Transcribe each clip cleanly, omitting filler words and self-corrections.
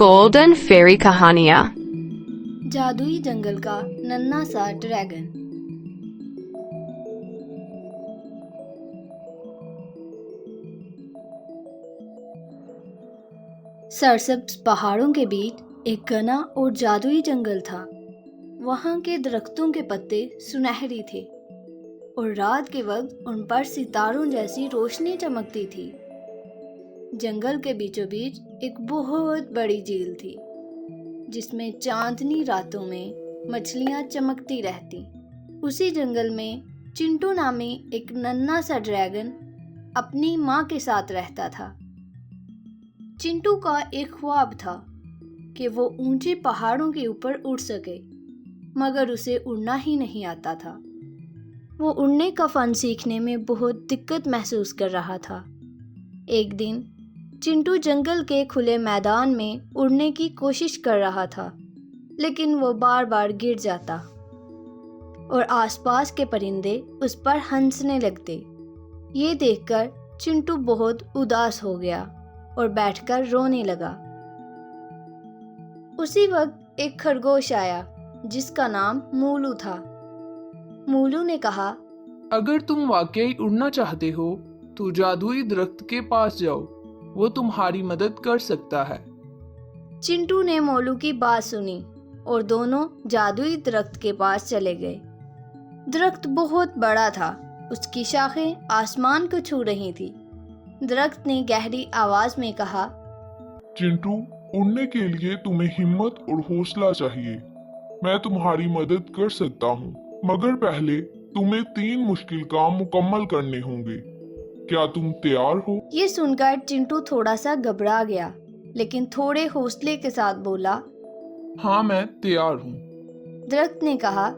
Golden फेरी कहानियाँ। जादुई जंगल का नन्हा सा ड्रैगन। सरसब्ज पहाड़ों के बीच एक घना और जादुई जंगल था। वहाँ के दरख्तों के पत्ते सुनहरी थे और रात के वक्त उन पर सितारों जैसी रोशनी चमकती थी। जंगल के बीचों बीच एक बहुत बड़ी झील थी, जिसमें चांदनी रातों में मछलियां चमकती रहती। उसी जंगल में चिंटू नामी एक नन्हा सा ड्रैगन अपनी माँ के साथ रहता था। चिंटू का एक ख्वाब था कि वो ऊंचे पहाड़ों के ऊपर उड़ सके, मगर उसे उड़ना ही नहीं आता था। वो उड़ने का फन सीखने में बहुत दिक्कत महसूस कर रहा था। एक दिन चिंटू जंगल के खुले मैदान में उड़ने की कोशिश कर रहा था, लेकिन वो बार बार गिर जाता और आसपास के परिंदे उस पर हंसने लगते। ये देखकर चिंटू बहुत उदास हो गया और बैठकर रोने लगा। उसी वक्त एक खरगोश आया जिसका नाम मूलू था। मूलू ने कहा, अगर तुम वाकई उड़ना चाहते हो तो जादुई दरख्त के पास जाओ, वो तुम्हारी मदद कर सकता है। चिंटू ने मोलू की बात सुनी और दोनों जादुई दरख्त के पास चले गए। दरख्त बहुत बड़ा था, उसकी शाखें आसमान को छू रही थी। दरख्त ने गहरी आवाज में कहा, चिंटू, उड़ने के लिए तुम्हें हिम्मत और हौसला चाहिए। मैं तुम्हारी मदद कर सकता हूँ, मगर पहले तुम्हें 3 मुश्किल काम मुकम्मल करने होंगे। क्या तुम तैयार हो? ये सुनकर चिंटू थोड़ा सा घबरा गया, लेकिन थोड़े हौसले के साथ बोला, हाँ, मैं तैयार हूँ। दरख्त ने कहा,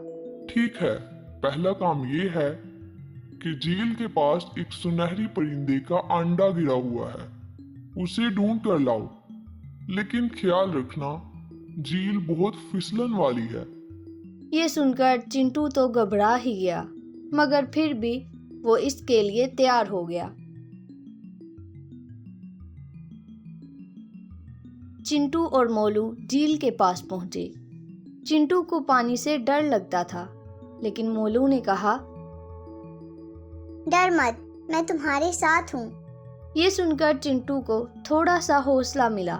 ठीक है। पहला काम ये है कि झील के पास एक सुनहरी परिंदे का अंडा गिरा हुआ है, उसे ढूंढ कर लाओ। लेकिन ख्याल रखना, झील बहुत फिसलन वाली है। ये सुनकर चिंटू तो घबरा ही गया, मगर फिर भी वो इसके लिए तैयार हो गया। चिंटू और मोलू झील के पास पहुंचे। चिंटू को पानी से डर लगता था, लेकिन मोलू ने कहा, डर मत, मैं तुम्हारे साथ हूँ। ये सुनकर चिंटू को थोड़ा सा हौसला मिला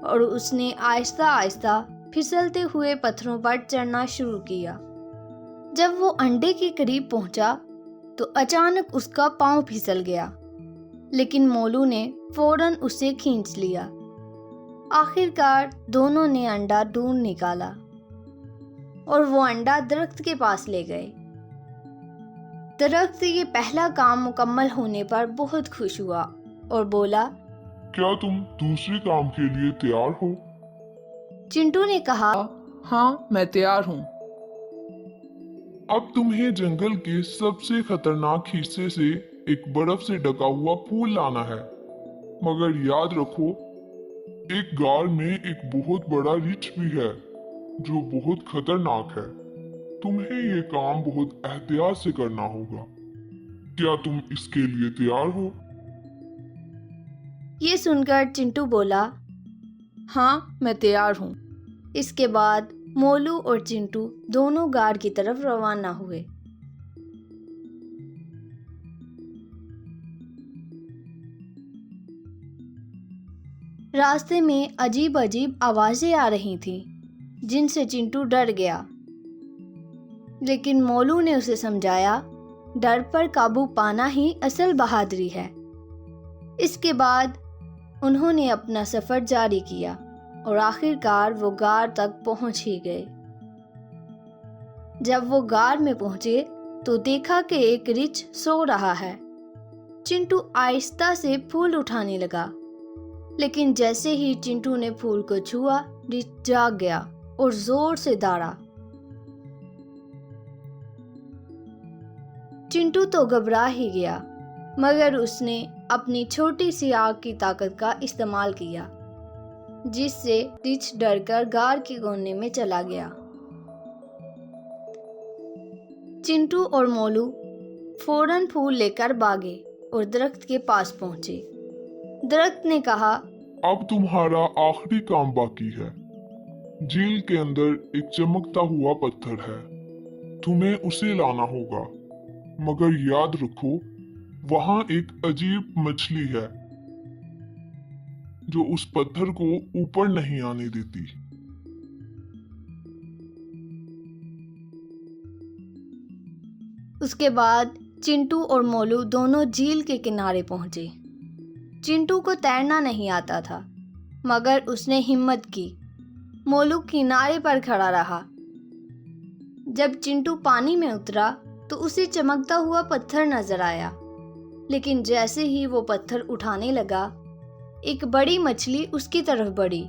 और उसने आहिस्ता आहिस्ता फिसलते हुए पत्थरों पर चढ़ना शुरू किया। जब वो अंडे के करीब पहुंचा तो अचानक उसका पांव फिसल गया, लेकिन मोलू ने फौरन उसे खींच लिया। आखिरकार दोनों ने अंडा ढूंढ निकाला और वो अंडा दरख्त के पास ले गए। दरख्त ये पहला काम मुकम्मल होने पर बहुत खुश हुआ और बोला, क्या तुम दूसरे काम के लिए तैयार हो? चिंटू ने कहा, हाँ, मैं तैयार हूँ। अब तुम्हें जंगल के सबसे खतरनाक हिस्से से एक बर्फ से ढका हुआ फूल लाना है, मगर याद रखो, एक गार में एक बहुत बड़ा रिछ भी है जो बहुत खतरनाक है। तुम्हें ये काम बहुत एहतियात से करना होगा। क्या तुम इसके लिए तैयार हो? ये सुनकर चिंटू बोला, हाँ, मैं तैयार हूँ। इसके बाद मोलू और चिंटू दोनों गार की तरफ रवाना हुए। रास्ते में अजीब अजीब आवाजें आ रही थीं, जिनसे चिंटू डर गया, लेकिन मोलू ने उसे समझाया, डर पर काबू पाना ही असल बहादुरी है। इसके बाद उन्होंने अपना सफर जारी किया और आखिरकार वो गार तक पहुंच ही गए। जब वो गार में पहुंचे तो देखा कि एक रिछ सो रहा है। चिंटू आहिस्ता से फूल उठाने लगा, लेकिन जैसे ही चिंटू ने फूल को छुआ, रिछ जाग गया और जोर से दौड़ा। चिंटू तो घबरा ही गया, मगर उसने अपनी छोटी सी आग की ताकत का इस्तेमाल किया, जिससे रिछ डरकर गार के कोने में चला गया। चिंटू और मोलू फौरन फूल लेकर भागे और दरख्त के पास पहुंचे। दरख्त ने कहा, अब तुम्हारा आखिरी काम बाकी है। झील के अंदर एक चमकता हुआ पत्थर है, तुम्हें उसे लाना होगा। मगर याद रखो, वहां एक अजीब मछली है जो उस पत्थर को ऊपर नहीं आने देती। उसके बाद चिंटू और मोलू दोनों झील के किनारे पहुंचे। चिंटू को तैरना नहीं आता था, मगर उसने हिम्मत की। मोलू किनारे पर खड़ा रहा। जब चिंटू पानी में उतरा तो उसे चमकता हुआ पत्थर नजर आया, लेकिन जैसे ही वो पत्थर उठाने लगा, एक बड़ी मछली उसकी तरफ बढ़ी।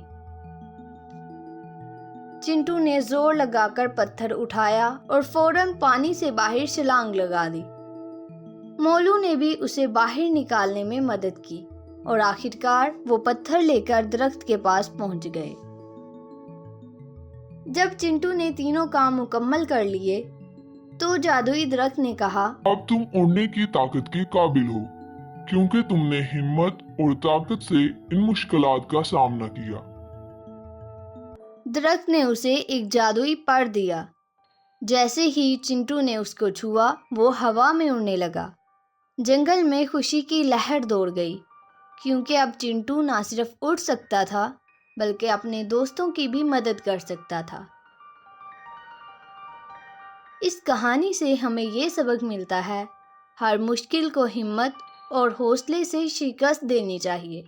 चिंटू ने जोर लगाकर पत्थर उठाया और फौरन पानी से बाहर छलांग लगा दी। मोलू ने भी उसे बाहर निकालने में मदद की और आखिरकार वो पत्थर लेकर दरख्त के पास पहुंच गए। जब चिंटू ने तीनों काम मुकम्मल कर लिए तो जादुई दरख्त ने कहा, अब तुम उड़ने की ताकत के काबिल हो, क्योंकि तुमने हिम्मत और ताकत से इन मुश्किलात का सामना किया। दरख्त ने उसे एक जादुई पर दिया। जैसे ही चिंटू ने उसको छुआ, वो हवा में उड़ने लगा। जंगल में खुशी की लहर दौड़ गई, क्योंकि अब चिंटू ना सिर्फ उड़ सकता था, बल्कि अपने दोस्तों की भी मदद कर सकता था। इस कहानी से हमें ये सबक मिलता है, हर मुश्किल को हिम्मत और हौसले से शिकस्त देनी चाहिए।